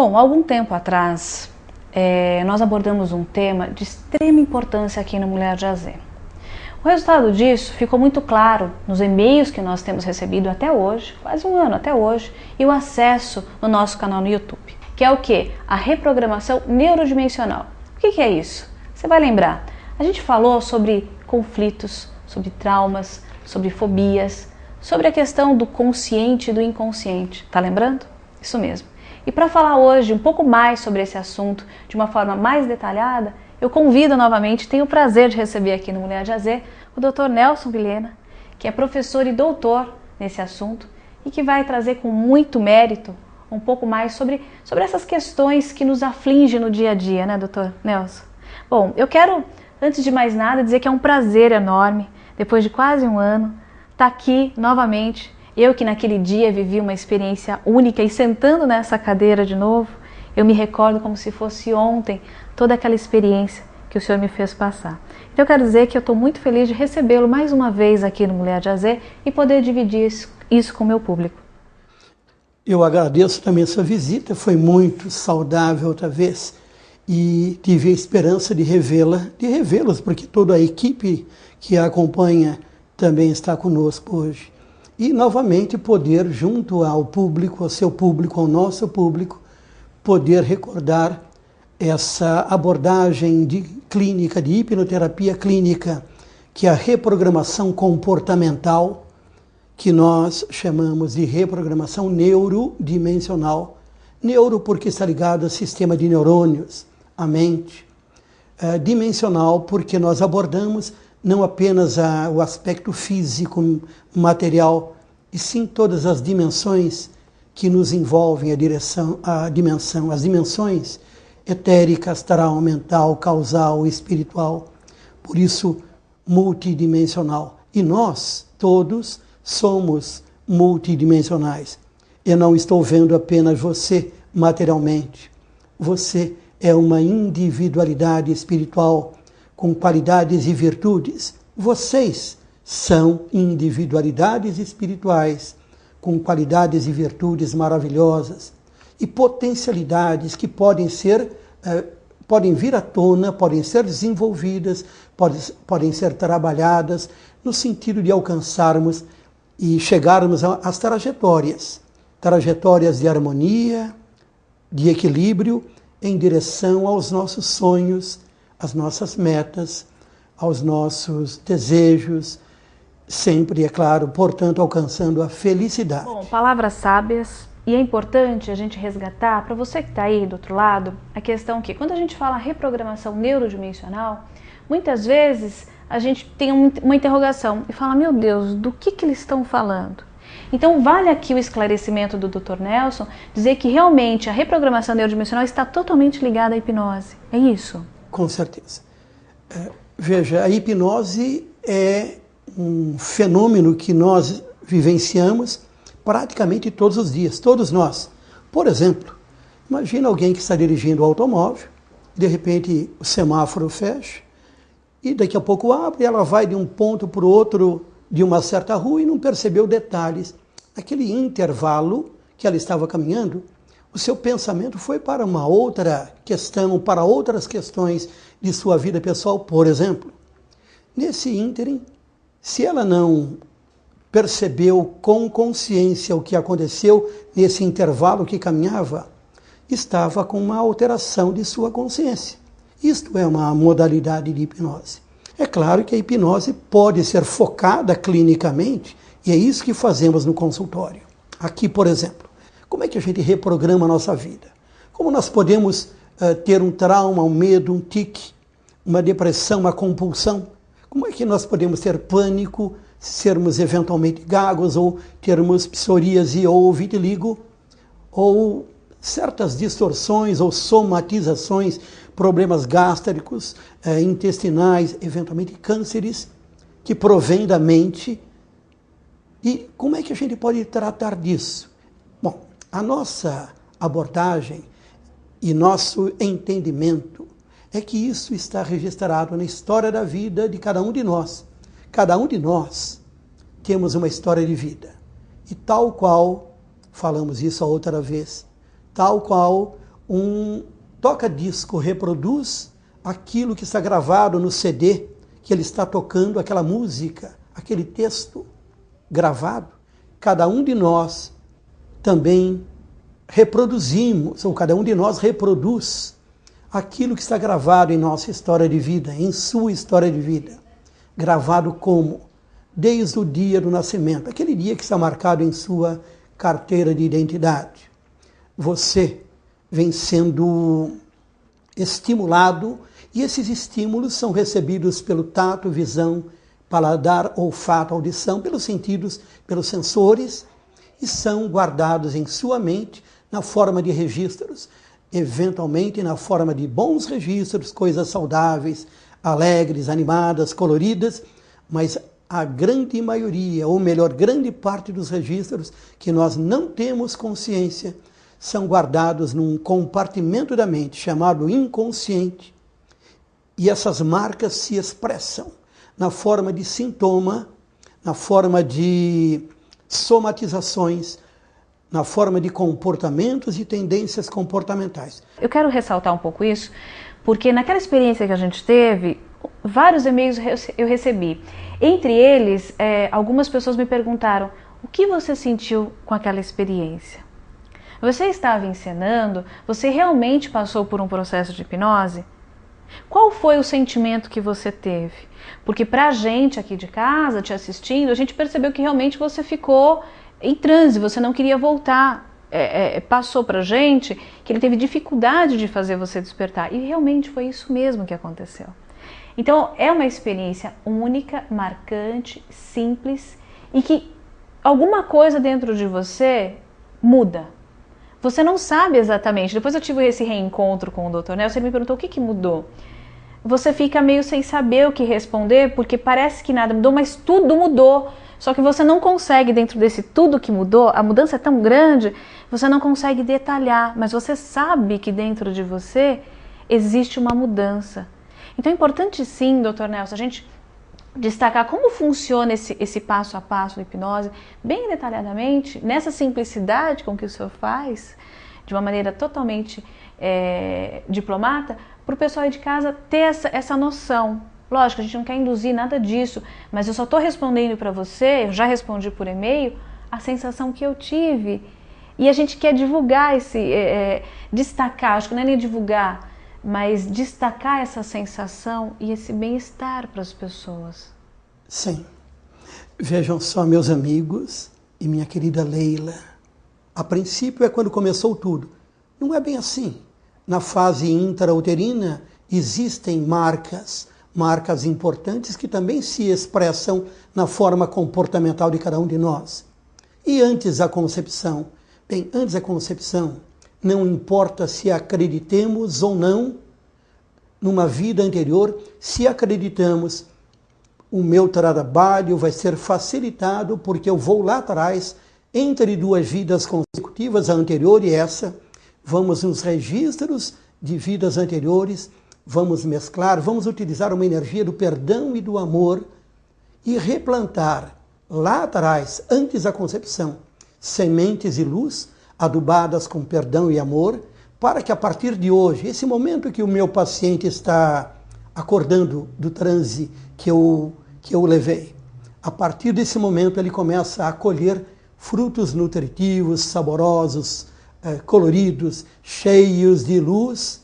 Bom, há algum tempo atrás, nós abordamos um tema de extrema importância aqui no Mulher de AZ. O resultado disso ficou muito claro nos e-mails que nós temos recebido até hoje, quase um ano até hoje, e o acesso no nosso canal no YouTube, que é o quê? A reprogramação neurodimensional. O que é isso? Você vai lembrar, a gente falou sobre conflitos, sobre traumas, sobre fobias, sobre a questão do consciente e do inconsciente, tá lembrando? Isso mesmo. E para falar hoje um pouco mais sobre esse assunto, de uma forma mais detalhada, eu convido novamente, tenho o prazer de receber aqui no Mulher de AZ, o Dr. Nelson Vilhena, que é professor e doutor nesse assunto e que vai trazer com muito mérito um pouco mais sobre essas questões que nos afligem no dia a dia, né, Dr. Nelson? Bom, eu quero, antes de mais nada, dizer que é um prazer enorme, depois de quase um ano, estar aqui novamente. Eu que naquele dia vivi uma experiência única e sentando nessa cadeira de novo, eu me recordo como se fosse ontem toda aquela experiência que o senhor me fez passar. Então eu quero dizer que eu estou muito feliz de recebê-lo mais uma vez aqui no Mulher de AZ e poder dividir isso com o meu público. Eu agradeço também a sua visita, foi muito saudável outra vez e tive a esperança de revê-los, porque toda a equipe que a acompanha também está conosco hoje. E novamente poder, junto ao público, ao seu público, ao nosso público, poder recordar essa abordagem clínica, de hipnoterapia clínica, que é a reprogramação comportamental, que nós chamamos de reprogramação neurodimensional. Neuro porque está ligado ao sistema de neurônios, a mente. Dimensional porque nós abordamos não apenas o aspecto físico, material, e sim todas as dimensões que nos envolvem as dimensões etérica, astral, mental, causal, espiritual. Por isso, multidimensional. E nós, todos, somos multidimensionais. Eu não estou vendo apenas você materialmente. Você é uma individualidade espiritual com qualidades e virtudes. Vocês são individualidades espirituais com qualidades e virtudes maravilhosas e potencialidades que podem vir à tona, podem ser desenvolvidas, podem ser trabalhadas no sentido de alcançarmos e chegarmos às trajetórias de harmonia, de equilíbrio em direção aos nossos sonhos, às nossas metas, aos nossos desejos, sempre, é claro, portanto, alcançando a felicidade. Bom, palavras sábias, e é importante a gente resgatar, para você que está aí do outro lado, a questão que, quando a gente fala reprogramação neurodimensional, muitas vezes a gente tem uma interrogação e fala, meu Deus, do que eles estão falando? Então, vale aqui o esclarecimento do Dr. Nelson, dizer que realmente a reprogramação neurodimensional está totalmente ligada à hipnose, é isso? Com certeza. Veja, a hipnose é um fenômeno que nós vivenciamos praticamente todos os dias, todos nós. Por exemplo, imagina alguém que está dirigindo o automóvel, de repente o semáforo fecha, e daqui a pouco abre, ela vai de um ponto para o outro de uma certa rua e não percebeu detalhes. Aquele intervalo que ela estava caminhando, o seu pensamento foi para uma outra questão, para outras questões de sua vida pessoal, por exemplo. Nesse ínterim, se ela não percebeu com consciência o que aconteceu nesse intervalo que caminhava, estava com uma alteração de sua consciência. Isto é uma modalidade de hipnose. É claro que a hipnose pode ser focada clinicamente, e é isso que fazemos no consultório. Aqui, por exemplo, como é que a gente reprograma a nossa vida? Como nós podemos ter um trauma, um medo, um tique, uma depressão, uma compulsão? Como é que nós podemos ter pânico, sermos eventualmente gagos, ou termos psoríase ou vitiligo, ou certas distorções ou somatizações, problemas gástricos, intestinais, eventualmente cânceres, que provêm da mente? E como é que a gente pode tratar disso? Bom, a nossa abordagem e nosso entendimento é que isso está registrado na história da vida de cada um de nós. Cada um de nós temos uma história de vida. E tal qual, falamos isso a outra vez, tal qual Um toca-disco reproduz aquilo que está gravado no CD, que ele está tocando, aquela música, aquele texto gravado. Cada um de nós também reproduzimos, ou cada um de nós reproduz aquilo que está gravado em nossa história de vida, em sua história de vida. Gravado como? Desde o dia do nascimento, aquele dia que está marcado em sua carteira de identidade. Você vem sendo estimulado e esses estímulos são recebidos pelo tato, visão, paladar, olfato, audição, pelos sentidos, pelos sensores e são guardados em sua mente na forma de registros, eventualmente na forma de bons registros, coisas saudáveis, alegres, animadas, coloridas, mas a grande maioria, ou melhor, grande parte dos registros que nós não temos consciência, são guardados num compartimento da mente chamado inconsciente. E essas marcas se expressam na forma de sintoma, na forma de somatizações, na forma de comportamentos e tendências comportamentais. Eu quero ressaltar um pouco isso, porque naquela experiência que a gente teve, vários e-mails eu recebi. Entre eles, algumas pessoas me perguntaram: o que você sentiu com aquela experiência? Você estava encenando? Você realmente passou por um processo de hipnose? Qual foi o sentimento que você teve? Porque pra gente aqui de casa, te assistindo, a gente percebeu que realmente você ficou em transe, você não queria voltar. Passou pra gente que ele teve dificuldade de fazer você despertar. E realmente foi isso mesmo que aconteceu. Então é uma experiência única, marcante, simples e que alguma coisa dentro de você muda. Você não sabe exatamente. Depois eu tive esse reencontro com o Dr. Nelson, ele me perguntou o que mudou. Você fica meio sem saber o que responder, porque parece que nada mudou, mas tudo mudou. Só que você não consegue, dentro desse tudo que mudou, a mudança é tão grande, você não consegue detalhar, mas você sabe que dentro de você existe uma mudança. Então é importante sim, Dr. Nelson, a gente destacar como funciona esse passo a passo da hipnose, bem detalhadamente, nessa simplicidade com que o senhor faz, de uma maneira totalmente diplomata, para o pessoal aí de casa ter essa noção. Lógico, a gente não quer induzir nada disso, mas eu só estou respondendo para você, eu já respondi por e-mail, a sensação que eu tive. E a gente quer divulgar destacar, acho que não é nem divulgar, mas destacar essa sensação e esse bem-estar para as pessoas. Sim. Vejam só, meus amigos e minha querida Leila, a princípio é quando começou tudo. Não é bem assim. Na fase intrauterina existem marcas importantes que também se expressam na forma comportamental de cada um de nós. E antes da concepção? Bem, antes da concepção, não importa se acreditemos ou não numa vida anterior, se acreditamos, o meu trabalho vai ser facilitado porque eu vou lá atrás, entre duas vidas consecutivas, a anterior e essa, vamos nos registros de vidas anteriores, vamos mesclar, vamos utilizar uma energia do perdão e do amor e replantar lá atrás, antes da concepção, sementes e luz, adubadas com perdão e amor, para que a partir de hoje, esse momento que o meu paciente está acordando do transe que eu levei, a partir desse momento ele começa a colher frutos nutritivos, saborosos, coloridos, cheios de luz,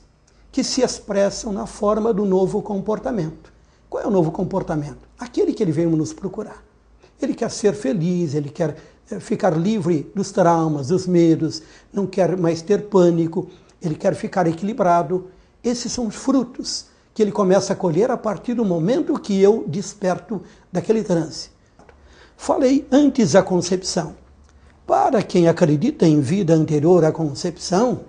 que se expressam na forma do novo comportamento. Qual é o novo comportamento? Aquele que ele veio nos procurar. Ele quer ser feliz, ele quer ficar livre dos traumas, dos medos, não quer mais ter pânico, ele quer ficar equilibrado. Esses são os frutos que ele começa a colher a partir do momento que eu desperto daquele transe. Falei antes da concepção. Para quem acredita em vida anterior à concepção,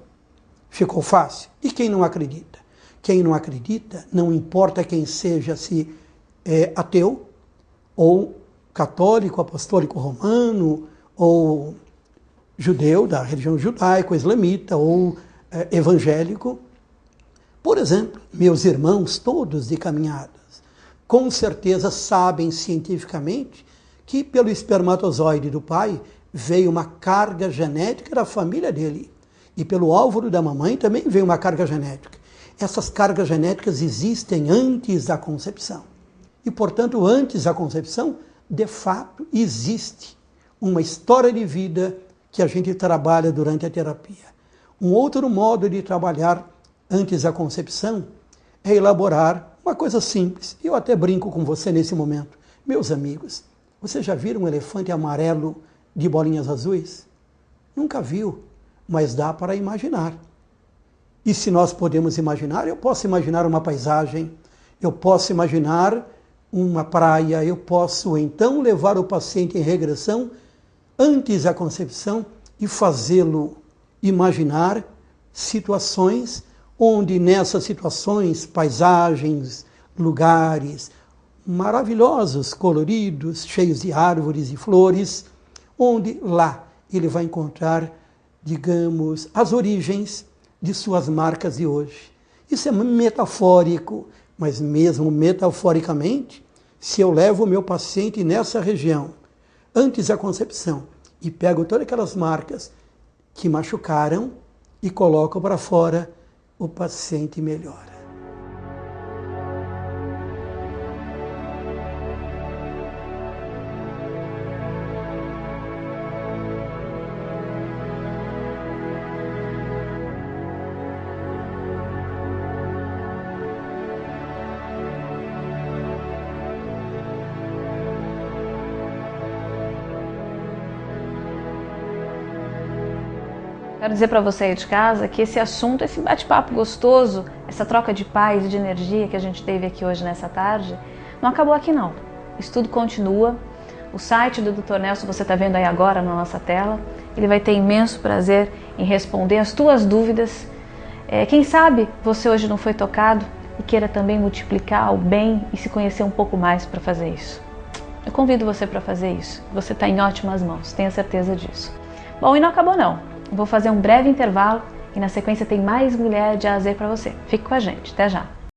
ficou fácil. E quem não acredita? Quem não acredita, não importa quem seja, se é ateu ou católico, apostólico romano, ou judeu, da religião judaico-islamita, ou evangélico. Por exemplo, meus irmãos, todos de caminhadas, com certeza sabem cientificamente que pelo espermatozoide do pai veio uma carga genética da família dele. E pelo óvulo da mamãe também vem uma carga genética. Essas cargas genéticas existem antes da concepção. E, portanto, antes da concepção, de fato, existe uma história de vida que a gente trabalha durante a terapia. Um outro modo de trabalhar antes da concepção é elaborar uma coisa simples. Eu até brinco com você nesse momento. Meus amigos, você já viram um elefante amarelo de bolinhas azuis? Nunca viu, mas dá para imaginar. E se nós podemos imaginar, eu posso imaginar uma paisagem, eu posso imaginar uma praia, eu posso então levar o paciente em regressão antes da concepção e fazê-lo imaginar situações onde nessas situações, paisagens, lugares maravilhosos, coloridos, cheios de árvores e flores, onde lá ele vai encontrar, digamos, as origens de suas marcas de hoje. Isso é metafórico, mas mesmo metaforicamente, se eu levo o meu paciente nessa região, antes da concepção, e pego todas aquelas marcas que machucaram e coloco para fora, o paciente melhora. Quero dizer para você aí de casa que esse assunto, esse bate-papo gostoso, essa troca de paz e de energia que a gente teve aqui hoje nessa tarde, não acabou aqui não. O estudo continua. O site do Dr. Nelson você está vendo aí agora na nossa tela. Ele vai ter imenso prazer em responder as tuas dúvidas. Quem sabe você hoje não foi tocado e queira também multiplicar o bem e se conhecer um pouco mais para fazer isso. Eu convido você para fazer isso. Você está em ótimas mãos, tenha certeza disso. Bom, e não acabou não. Vou fazer um breve intervalo e na sequência tem mais Mulher de A a Z para você. Fique com a gente, até já!